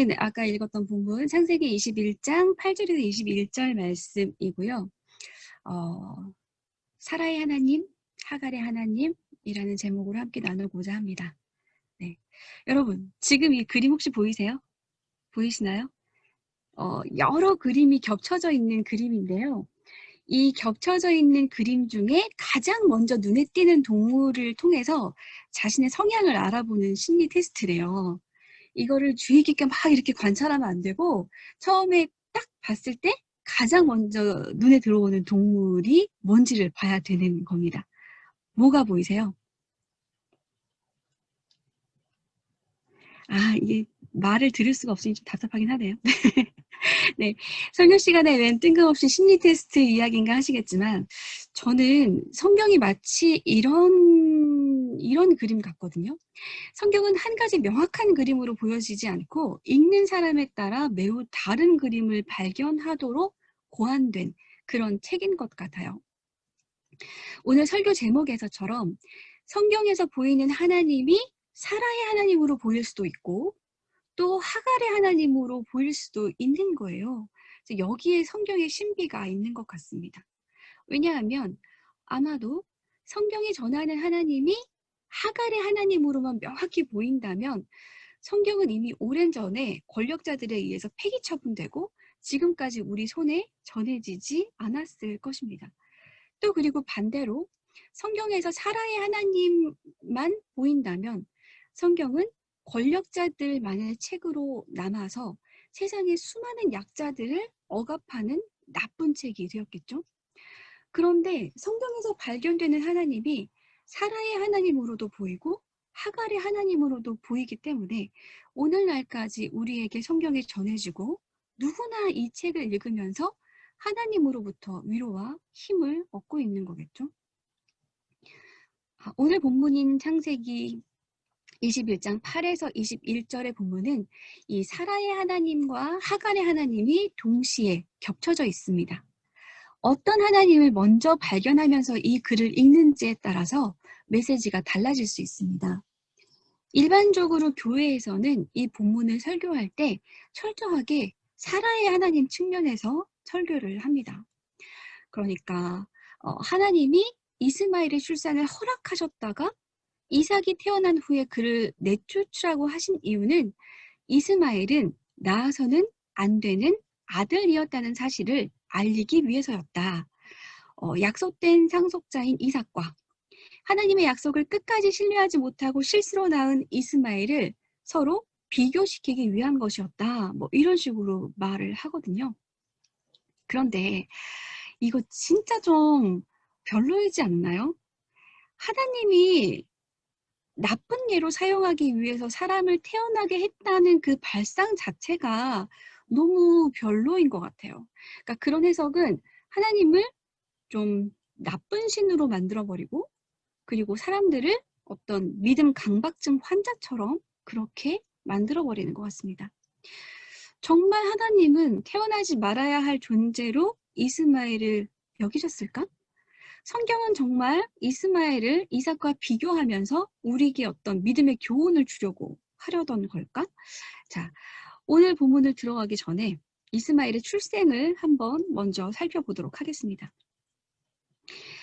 네, 아까 읽었던 본문 창세기 21장 8절에서 21절 말씀이고요. 사라의 하나님, 하갈의 하나님이라는 제목으로 함께 나누고자 합니다. 네. 여러분, 지금 이 그림 혹시 보이세요? 보이시나요? 여러 그림이 겹쳐져 있는 그림인데요. 이 겹쳐져 있는 그림 중에 가장 먼저 눈에 띄는 동물을 통해서 자신의 성향을 알아보는 심리 테스트래요. 이거를 주의 깊게 막 이렇게 관찰하면 안 되고 처음에 딱 봤을 때 가장 먼저 눈에 들어오는 동물이 뭔지를 봐야 되는 겁니다. 뭐가 보이세요? 이게 말을 들을 수가 없으니 좀 답답하긴 하네요. 네, 설교 시간에 웬 뜬금없이 심리 테스트 이야기인가 하시겠지만 저는 성경이 마치 이런 그림 같거든요. 성경은 한 가지 명확한 그림으로 보여지지 않고 읽는 사람에 따라 매우 다른 그림을 발견하도록 고안된 그런 책인 것 같아요. 오늘 설교 제목에서처럼 성경에서 보이는 하나님이 사라의 하나님으로 보일 수도 있고 또 하갈의 하나님으로 보일 수도 있는 거예요. 여기에 성경의 신비가 있는 것 같습니다. 왜냐하면 아마도 성경이 전하는 하나님이 하갈의 하나님으로만 명확히 보인다면 성경은 이미 오랜 전에 권력자들에 의해서 폐기 처분되고 지금까지 우리 손에 전해지지 않았을 것입니다. 또 그리고 반대로 성경에서 사라의 하나님만 보인다면 성경은 권력자들만의 책으로 남아서 세상의 수많은 약자들을 억압하는 나쁜 책이 되었겠죠. 그런데 성경에서 발견되는 하나님이 사라의 하나님으로도 보이고 하갈의 하나님으로도 보이기 때문에 오늘날까지 우리에게 성경이 전해지고 누구나 이 책을 읽으면서 하나님으로부터 위로와 힘을 얻고 있는 거겠죠. 오늘 본문인 창세기 21장 8에서 21절의 본문은 이 사라의 하나님과 하갈의 하나님이 동시에 겹쳐져 있습니다. 어떤 하나님을 먼저 발견하면서 이 글을 읽는지에 따라서 메시지가 달라질 수 있습니다. 일반적으로 교회에서는 이 본문을 설교할 때 철저하게 사라의 하나님 측면에서 설교를 합니다. 그러니까 하나님이 이스마엘의 출산을 허락하셨다가 이삭이 태어난 후에 그를 내쫓으라고 하신 이유는 이스마엘은 낳아서는 안 되는 아들이었다는 사실을 알리기 위해서였다. 약속된 상속자인 이삭과 하나님의 약속을 끝까지 신뢰하지 못하고 실수로 낳은 이스마엘을 서로 비교시키기 위한 것이었다. 이런 식으로 말을 하거든요. 그런데 이거 진짜 좀 별로이지 않나요? 하나님이 나쁜 예로 사용하기 위해서 사람을 태어나게 했다는 그 발상 자체가 너무 별로인 것 같아요. 그러니까 그런 해석은 하나님을 좀 나쁜 신으로 만들어버리고 그리고 사람들을 어떤 믿음 강박증 환자처럼 그렇게 만들어버리는 것 같습니다. 정말 하나님은 태어나지 말아야 할 존재로 이스마엘을 여기셨을까? 성경은 정말 이스마엘을 이삭과 비교하면서 우리에게 어떤 믿음의 교훈을 주려고 하려던 걸까? 자, 오늘 본문을 들어가기 전에 이스마엘의 출생을 한번 먼저 살펴보도록 하겠습니다.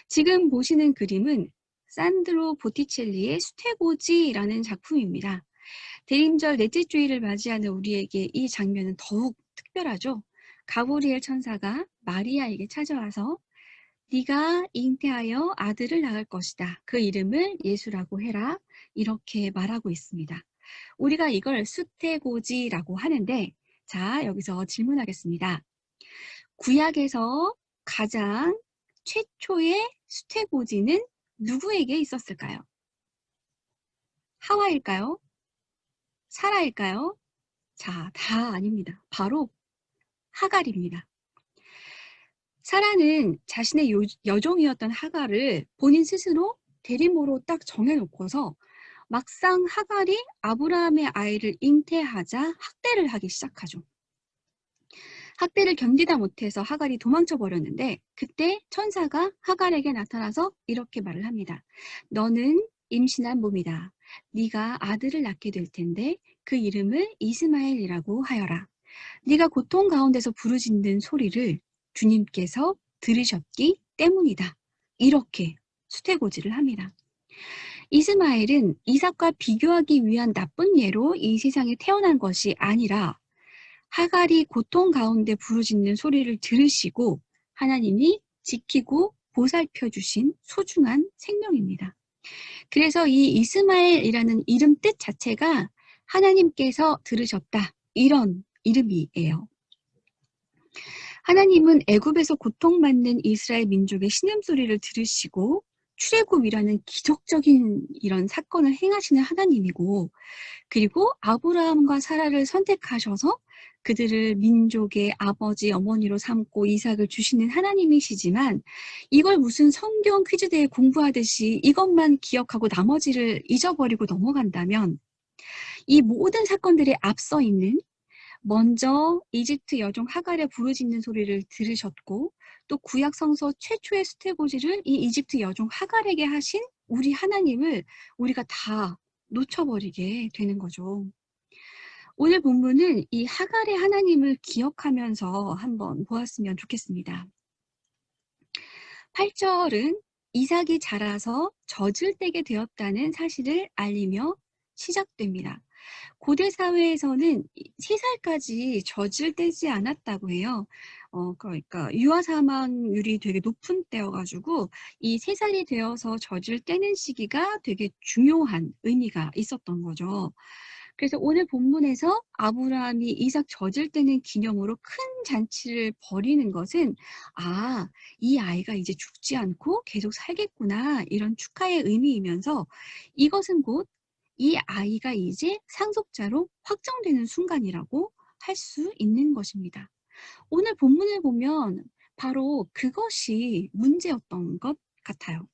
지금 보시는 그림은 산드로 보티첼리의 수태고지라는 작품입니다. 대림절 넷째 주일을 맞이하는 우리에게 이 장면은 더욱 특별하죠. 가브리엘 천사가 마리아에게 찾아와서 네가 잉태하여 아들을 낳을 것이다. 그 이름을 예수라고 해라. 이렇게 말하고 있습니다. 우리가 이걸 수태고지라고 하는데 자, 여기서 질문하겠습니다. 구약에서 가장 최초의 수태고지는 누구에게 있었을까요? 하와일까요? 사라일까요? 자, 다 아닙니다. 바로 하갈입니다. 사라는 자신의 여종이었던 하갈을 본인 스스로 대리모로 딱 정해놓고서 막상 하갈이 아브라함의 아이를 잉태하자 학대를 하기 시작하죠. 학대를 견디다 못해서 하갈이 도망쳐 버렸는데 그때 천사가 하갈에게 나타나서 이렇게 말을 합니다. 너는 임신한 몸이다. 네가 아들을 낳게 될 텐데 그 이름을 이스마엘이라고 하여라. 네가 고통 가운데서 부르짖는 소리를 주님께서 들으셨기 때문이다. 이렇게 수태고지를 합니다. 이스마엘은 이삭과 비교하기 위한 나쁜 예로 이 세상에 태어난 것이 아니라 하갈이 고통 가운데 부르짖는 소리를 들으시고 하나님이 지키고 보살펴 주신 소중한 생명입니다. 그래서 이 이스마엘이라는 이름 뜻 자체가 하나님께서 들으셨다, 이런 이름이에요. 하나님은 애굽에서 고통받는 이스라엘 민족의 신음소리를 들으시고 출애굽이라는 기적적인 이런 사건을 행하시는 하나님이고, 그리고 아브라함과 사라를 선택하셔서 그들을 민족의 아버지, 어머니로 삼고 이삭을 주시는 하나님이시지만, 이걸 무슨 성경 퀴즈대회 공부하듯이 이것만 기억하고 나머지를 잊어버리고 넘어간다면 이 모든 사건들에 앞서 있는, 먼저 이집트 여종 하갈의 부르짖는 소리를 들으셨고 또 구약 성서 최초의 수태고지를 이 이집트 여종 하갈에게 하신 우리 하나님을 우리가 다 놓쳐버리게 되는 거죠. 오늘 본문은 이 하갈의 하나님을 기억하면서 한번 보았으면 좋겠습니다. 8절은 이삭이 자라서 젖을 떼게 되었다는 사실을 알리며 시작됩니다. 고대 사회에서는 3살까지 젖을 떼지 않았다고 해요. 그러니까 유아 사망률이 되게 높은 때여가지고 이 3살이 되어서 젖을 떼는 시기가 되게 중요한 의미가 있었던 거죠. 그래서 오늘 본문에서 아브라함이 이삭 젖을 떼는 기념으로 큰 잔치를 벌이는 것은, 아, 이 아이가 이제 죽지 않고 계속 살겠구나, 이런 축하의 의미이면서 이것은 곧 이 아이가 이제 상속자로 확정되는 순간이라고 할 수 있는 것입니다. 오늘 본문을 보면 바로 그것이 문제였던 것 같아요.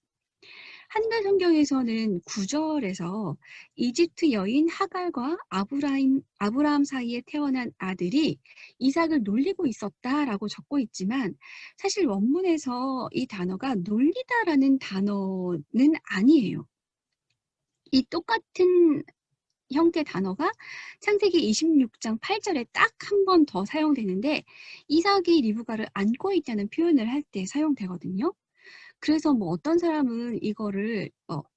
한글 성경에서는 9절에서 이집트 여인 하갈과 아브라함 사이에 태어난 아들이 이삭을 놀리고 있었다라고 적고 있지만, 사실 원문에서 이 단어가 놀리다라는 단어는 아니에요. 이 똑같은 형태 단어가 창세기 26장 8절에 딱 한 번 더 사용되는데, 이삭이 리브가를 안고 있다는 표현을 할 때 사용되거든요. 그래서 뭐 어떤 사람은 이거를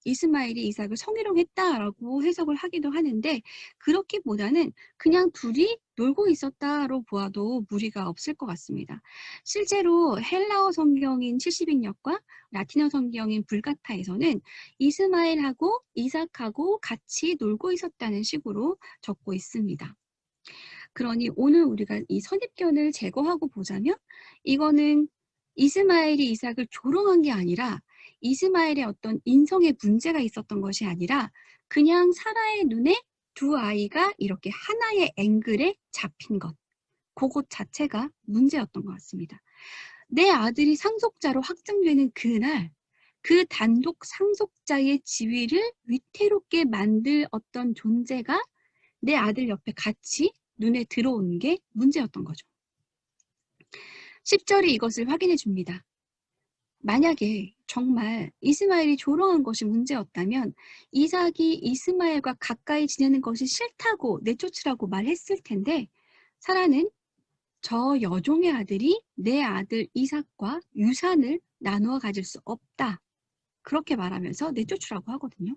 이스마엘이 이삭을 성희롱했다라고 해석을 하기도 하는데, 그렇기보다는 그냥 둘이 놀고 있었다로 보아도 무리가 없을 것 같습니다. 실제로 헬라어 성경인 70인역과 라틴어 성경인 불가타에서는 이스마엘하고 이삭하고 같이 놀고 있었다는 식으로 적고 있습니다. 그러니 오늘 우리가 이 선입견을 제거하고 보자면, 이거는 이스마엘이 이삭을 조롱한 게 아니라 이스마엘의 어떤 인성에 문제가 있었던 것이 아니라 그냥 사라의 눈에 두 아이가 이렇게 하나의 앵글에 잡힌 것, 그것 자체가 문제였던 것 같습니다. 내 아들이 상속자로 확정되는 그날, 그 단독 상속자의 지위를 위태롭게 만들 어떤 존재가 내 아들 옆에 같이 눈에 들어오는 게 문제였던 거죠. 10절이 이것을 확인해 줍니다. 만약에 정말 이스마엘이 조롱한 것이 문제였다면 이삭이 이스마엘과 가까이 지내는 것이 싫다고 내쫓으라고 말했을 텐데, 사라는 저 여종의 아들이 내 아들 이삭과 유산을 나누어 가질 수 없다, 그렇게 말하면서 내쫓으라고 하거든요.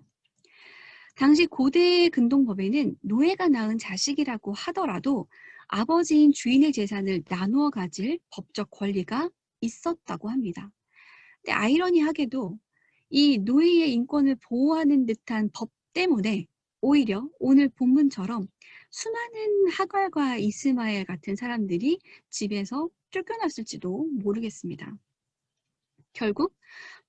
당시 고대 근동법에는 노예가 낳은 자식이라고 하더라도 아버지인 주인의 재산을 나누어 가질 법적 권리가 있었다고 합니다. 근데 아이러니하게도 이 노예의 인권을 보호하는 듯한 법 때문에 오히려 오늘 본문처럼 수많은 하갈과 이스마엘 같은 사람들이 집에서 쫓겨났을지도 모르겠습니다. 결국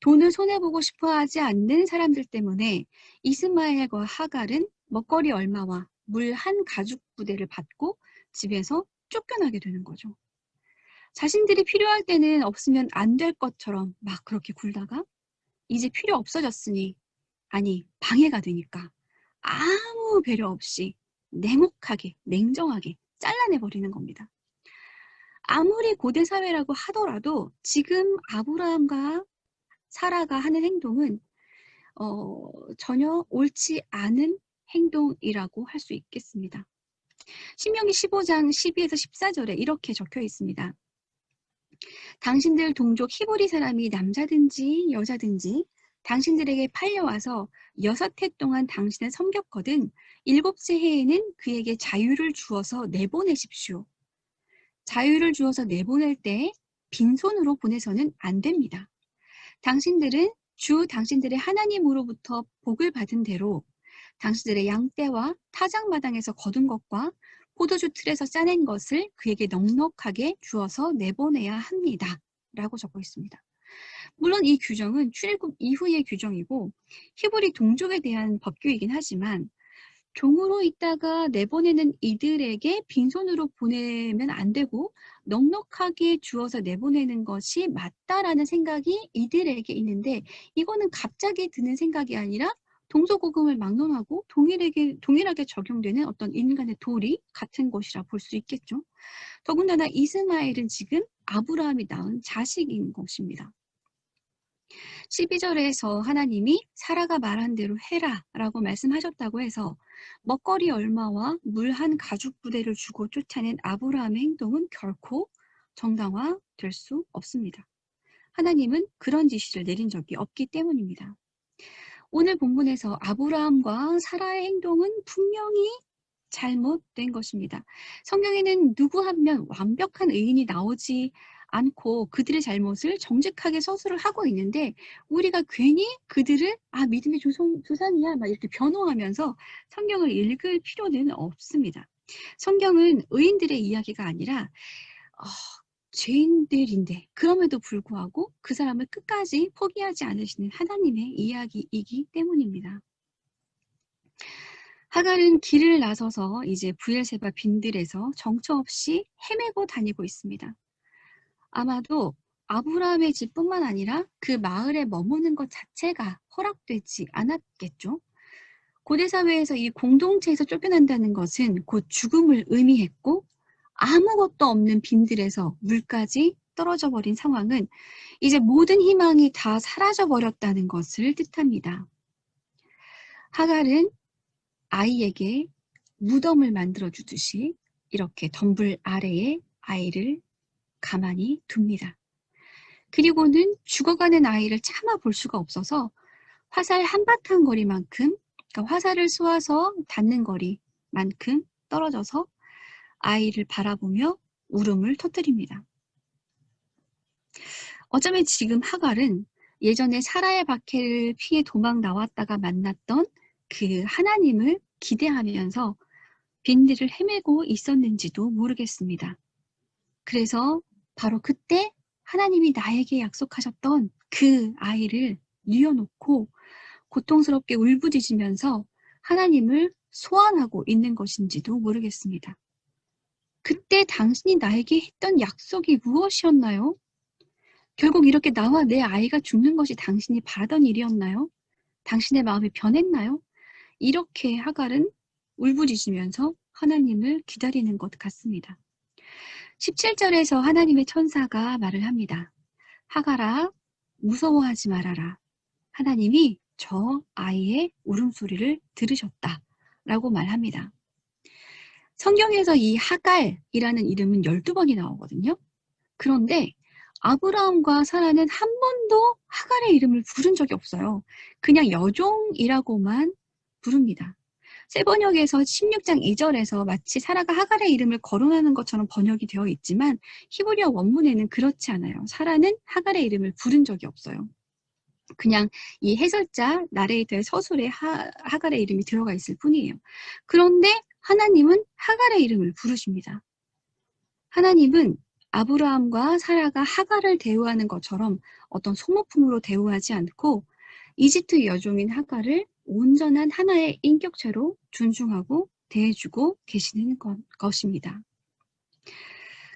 돈을 손해보고 싶어 하지 않는 사람들 때문에 이스마엘과 하갈은 먹거리 얼마와 물 한 가죽 부대를 받고 집에서 쫓겨나게 되는 거죠. 자신들이 필요할 때는 없으면 안 될 것처럼 막 그렇게 굴다가 이제 필요 없어졌으니, 아니 방해가 되니까 아무 배려 없이 냉혹하게 냉정하게 잘라내버리는 겁니다. 아무리 고대 사회라고 하더라도 지금 아브라함과 사라가 하는 행동은 전혀 옳지 않은 행동이라고 할 수 있겠습니다. 신명기 15장 12에서 14절에 이렇게 적혀 있습니다. 당신들 동족 히브리 사람이 남자든지 여자든지 당신들에게 팔려와서 6해 동안 당신을 섬겼거든 7째 해에는 그에게 자유를 주어서 내보내십시오. 자유를 주어서 내보낼 때 빈손으로 보내서는 안 됩니다. 당신들은 주 당신들의 하나님으로부터 복을 받은 대로 당신들의 양떼와 타작마당에서 거둔 것과 포도주 틀에서 짜낸 것을 그에게 넉넉하게 주어서 내보내야 합니다. 라고 적고 있습니다. 물론 이 규정은 출애굽 이후의 규정이고 히브리 동족에 대한 법규이긴 하지만 종으로 있다가 내보내는 이들에게 빈손으로 보내면 안 되고 넉넉하게 주어서 내보내는 것이 맞다라는 생각이 이들에게 있는데 이거는 갑자기 드는 생각이 아니라 동서고금을 막론하고 동일하게 적용되는 어떤 인간의 도리 같은 것이라 볼 수 있겠죠. 더군다나 이스마엘은 지금 아브라함이 낳은 자식인 것입니다. 12절에서 하나님이 사라가 말한 대로 해라 라고 말씀하셨다고 해서 먹거리 얼마와 물 한 가죽 부대를 주고 쫓아낸 아브라함의 행동은 결코 정당화될 수 없습니다. 하나님은 그런 지시를 내린 적이 없기 때문입니다. 오늘 본문에서 아브라함과 사라의 행동은 분명히 잘못된 것입니다. 성경에는 누구 한 명 완벽한 의인이 나오지 않고 그들의 잘못을 정직하게 서술을 하고 있는데 우리가 괜히 그들을 믿음의 조상이야 막 이렇게 변호하면서 성경을 읽을 필요는 없습니다. 성경은 의인들의 이야기가 아니라 죄인들인데 그럼에도 불구하고 그 사람을 끝까지 포기하지 않으시는 하나님의 이야기이기 때문입니다. 하갈은 길을 나서서 이제 브엘세바 빈들에서 정처 없이 헤매고 다니고 있습니다. 아마도 아브라함의 집뿐만 아니라 그 마을에 머무는 것 자체가 허락되지 않았겠죠. 고대 사회에서 이 공동체에서 쫓겨난다는 것은 곧 죽음을 의미했고 아무것도 없는 빈들에서 물까지 떨어져 버린 상황은 이제 모든 희망이 다 사라져 버렸다는 것을 뜻합니다. 하갈은 아이에게 무덤을 만들어 주듯이 이렇게 덤불 아래에 아이를 가만히 둡니다. 그리고는 죽어가는 아이를 참아 볼 수가 없어서 화살 한바탕 거리만큼, 그러니까 화살을 쏘아서 닿는 거리만큼 떨어져서 아이를 바라보며 울음을 터뜨립니다. 어쩌면 지금 하갈은 예전에 사라의 박해를 피해 도망 나왔다가 만났던 그 하나님을 기대하면서 빈들을 헤매고 있었는지도 모르겠습니다. 그래서 바로 그때 하나님이 나에게 약속하셨던 그 아이를 뉘어놓고 고통스럽게 울부짖으면서 하나님을 소환하고 있는 것인지도 모르겠습니다. 그때 당신이 나에게 했던 약속이 무엇이었나요? 결국 이렇게 나와 내 아이가 죽는 것이 당신이 바라던 일이었나요? 당신의 마음이 변했나요? 이렇게 하갈은 울부짖으면서 하나님을 기다리는 것 같습니다. 17절에서 하나님의 천사가 말을 합니다. 하갈아, 무서워하지 말아라. 하나님이 저 아이의 울음소리를 들으셨다. 라고 말합니다. 성경에서 이 하갈이라는 이름은 12번이 나오거든요. 그런데 아브라함과 사라는 한 번도 하갈의 이름을 부른 적이 없어요. 그냥 여종이라고만 부릅니다. 세번역에서 16장 2절에서 마치 사라가 하갈의 이름을 거론하는 것처럼 번역이 되어 있지만 히브리어 원문에는 그렇지 않아요. 사라는 하갈의 이름을 부른 적이 없어요. 그냥 이 해설자 나레이터의 서술에 하갈의 이름이 들어가 있을 뿐이에요. 그런데 하나님은 하갈의 이름을 부르십니다. 하나님은 아브라함과 사라가 하갈을 대우하는 것처럼 어떤 소모품으로 대우하지 않고 이집트 여종인 하갈을 온전한 하나의 인격체로 존중하고 대해주고 계시는 것입니다.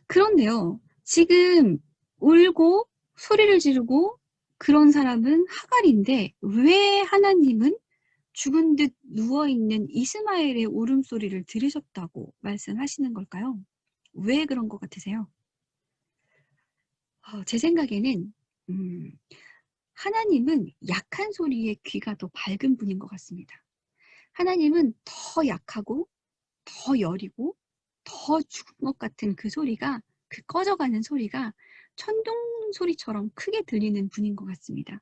그런데요, 지금 울고 소리를 지르고 그런 사람은 하갈인데 왜 하나님은 죽은 듯 누워있는 이스마엘의 울음소리를 들으셨다고 말씀하시는 걸까요? 왜 그런 것 같으세요? 제 생각에는 하나님은 약한 소리에 귀가 더 밝은 분인 것 같습니다. 하나님은 더 약하고 더 여리고 더 죽은 것 같은 그 소리가, 그 꺼져가는 소리가 천둥 소리처럼 크게 들리는 분인 것 같습니다.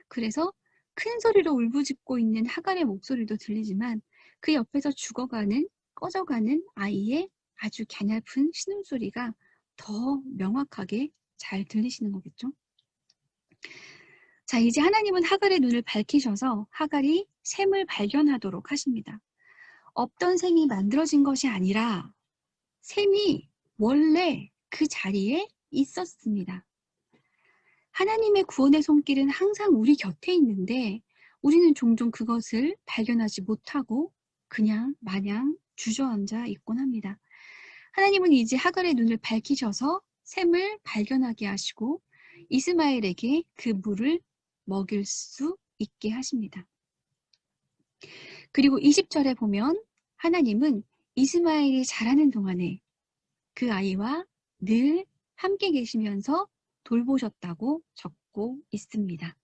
그래서 큰 소리로 울부짖고 있는 하갈의 목소리도 들리지만 그 옆에서 죽어가는, 꺼져가는 아이의 아주 갸냘픈 신음소리가 더 명확하게 잘 들리시는 거겠죠. 자, 이제 하나님은 하갈의 눈을 밝히셔서 하갈이 샘을 발견하도록 하십니다. 없던 샘이 만들어진 것이 아니라 샘이 원래 그 자리에 있었습니다. 하나님의 구원의 손길은 항상 우리 곁에 있는데 우리는 종종 그것을 발견하지 못하고 그냥 마냥 주저앉아 있곤 합니다. 하나님은 이제 하갈의 눈을 밝히셔서 샘을 발견하게 하시고 이스마엘에게 그 물을 먹일 수 있게 하십니다. 그리고 20절에 보면 하나님은 이스마엘이 자라는 동안에 그 아이와 늘 함께 계시면서 돌보셨다고 적고 있습니다.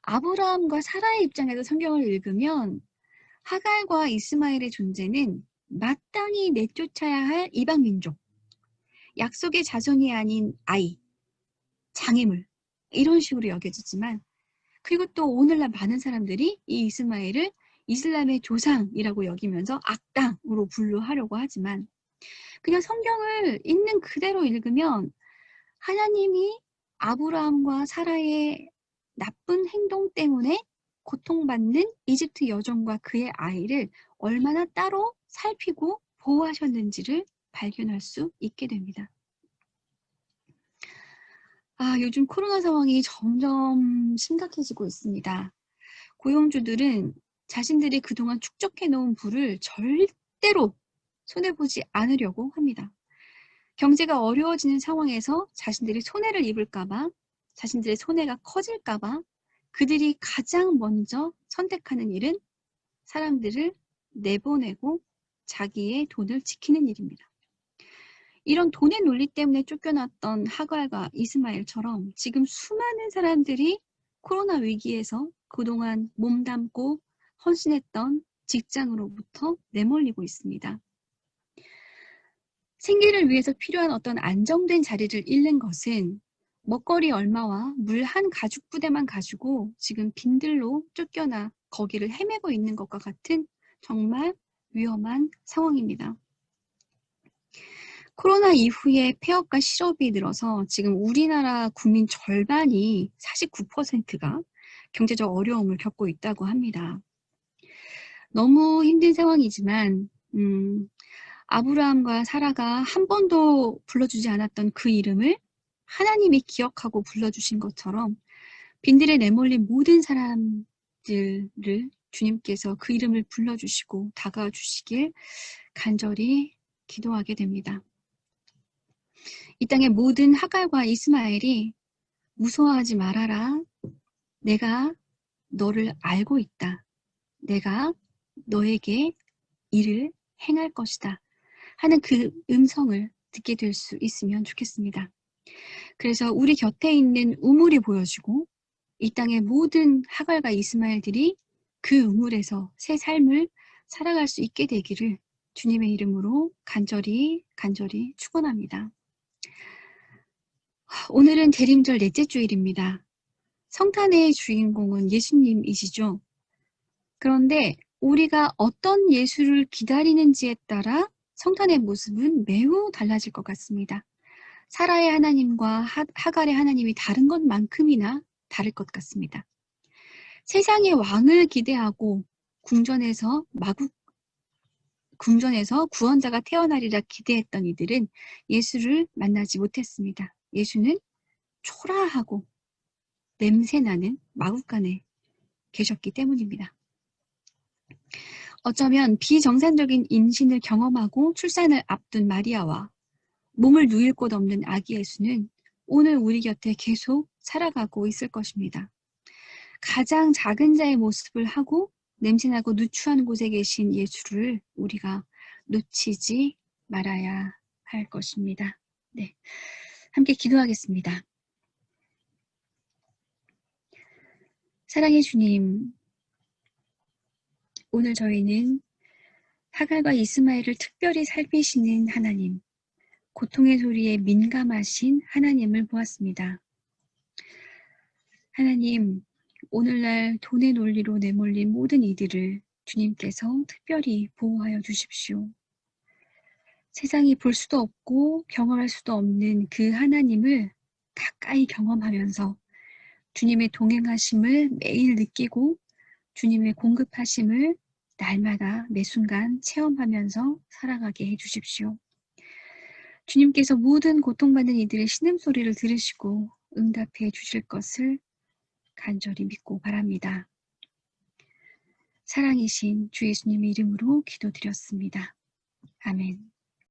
아브라함과 사라의 입장에서 성경을 읽으면 하갈과 이스마엘의 존재는 마땅히 내쫓아야 할 이방 민족, 약속의 자손이 아닌 아이, 장애물, 이런 식으로 여겨지지만, 그리고 또 오늘날 많은 사람들이 이 이스마엘을 이슬람의 조상이라고 여기면서 악당으로 분류하려고 하지만, 그냥 성경을 있는 그대로 읽으면 하나님이 아브라함과 사라의 나쁜 행동 때문에 고통받는 이집트 여종과 그의 아이를 얼마나 따로 살피고 보호하셨는지를 발견할 수 있게 됩니다. 요즘 코로나 상황이 점점 심각해지고 있습니다. 고용주들은 자신들이 그동안 축적해놓은 부를 절대로 손해보지 않으려고 합니다. 경제가 어려워지는 상황에서 자신들이 손해를 입을까봐, 자신들의 손해가 커질까봐 그들이 가장 먼저 선택하는 일은 사람들을 내보내고 자기의 돈을 지키는 일입니다. 이런 돈의 논리 때문에 쫓겨났던 하갈과 이스마엘처럼 지금 수많은 사람들이 코로나 위기에서 그동안 몸담고 헌신했던 직장으로부터 내몰리고 있습니다. 생계를 위해서 필요한 어떤 안정된 자리를 잃는 것은 먹거리 얼마와 물 한 가죽 부대만 가지고 지금 빈들로 쫓겨나 거기를 헤매고 있는 것과 같은 정말 위험한 상황입니다. 코로나 이후에 폐업과 실업이 늘어서 지금 우리나라 국민 절반이 49%가 경제적 어려움을 겪고 있다고 합니다. 너무 힘든 상황이지만 아브라함과 사라가 한 번도 불러주지 않았던 그 이름을 하나님이 기억하고 불러주신 것처럼 빈들에 내몰린 모든 사람들을 주님께서 그 이름을 불러주시고 다가와 주시길 간절히 기도하게 됩니다. 이 땅의 모든 하갈과 이스마엘이 무서워하지 말아라. 내가 너를 알고 있다. 내가 너에게 일을 행할 것이다. 하는 그 음성을 듣게 될 수 있으면 좋겠습니다. 그래서 우리 곁에 있는 우물이 보여지고 이 땅의 모든 하갈과 이스마엘들이 그 우물에서 새 삶을 살아갈 수 있게 되기를 주님의 이름으로 간절히 축원합니다. 오늘은 대림절 넷째 주일입니다. 성탄의 주인공은 예수님이시죠. 그런데 우리가 어떤 예수를 기다리는지에 따라 성탄의 모습은 매우 달라질 것 같습니다. 사라의 하나님과 하갈의 하나님이 다른 것만큼이나 다를 것 같습니다. 세상의 왕을 기대하고 궁전에서 구원자가 태어나리라 기대했던 이들은 예수를 만나지 못했습니다. 예수는 초라하고 냄새나는 마구간에 계셨기 때문입니다. 어쩌면 비정상적인 임신을 경험하고 출산을 앞둔 마리아와 몸을 누일 곳 없는 아기 예수는 오늘 우리 곁에 계속 살아가고 있을 것입니다. 가장 작은 자의 모습을 하고 냄새나고 누추한 곳에 계신 예수를 우리가 놓치지 말아야 할 것입니다. 네, 함께 기도하겠습니다. 사랑의 주님, 오늘 저희는 하갈과 이스마엘을 특별히 살피시는 하나님, 고통의 소리에 민감하신 하나님을 보았습니다. 하나님, 오늘날 돈의 논리로 내몰린 모든 이들을 주님께서 특별히 보호하여 주십시오. 세상이 볼 수도 없고 경험할 수도 없는 그 하나님을 가까이 경험하면서 주님의 동행하심을 매일 느끼고 주님의 공급하심을 날마다 매 순간 체험하면서 살아가게 해주십시오. 주님께서 모든 고통받는 이들의 신음소리를 들으시고 응답해 주실 것을 간절히 믿고 바랍니다. 사랑이신 주 예수님의 이름으로 기도드렸습니다. 아멘.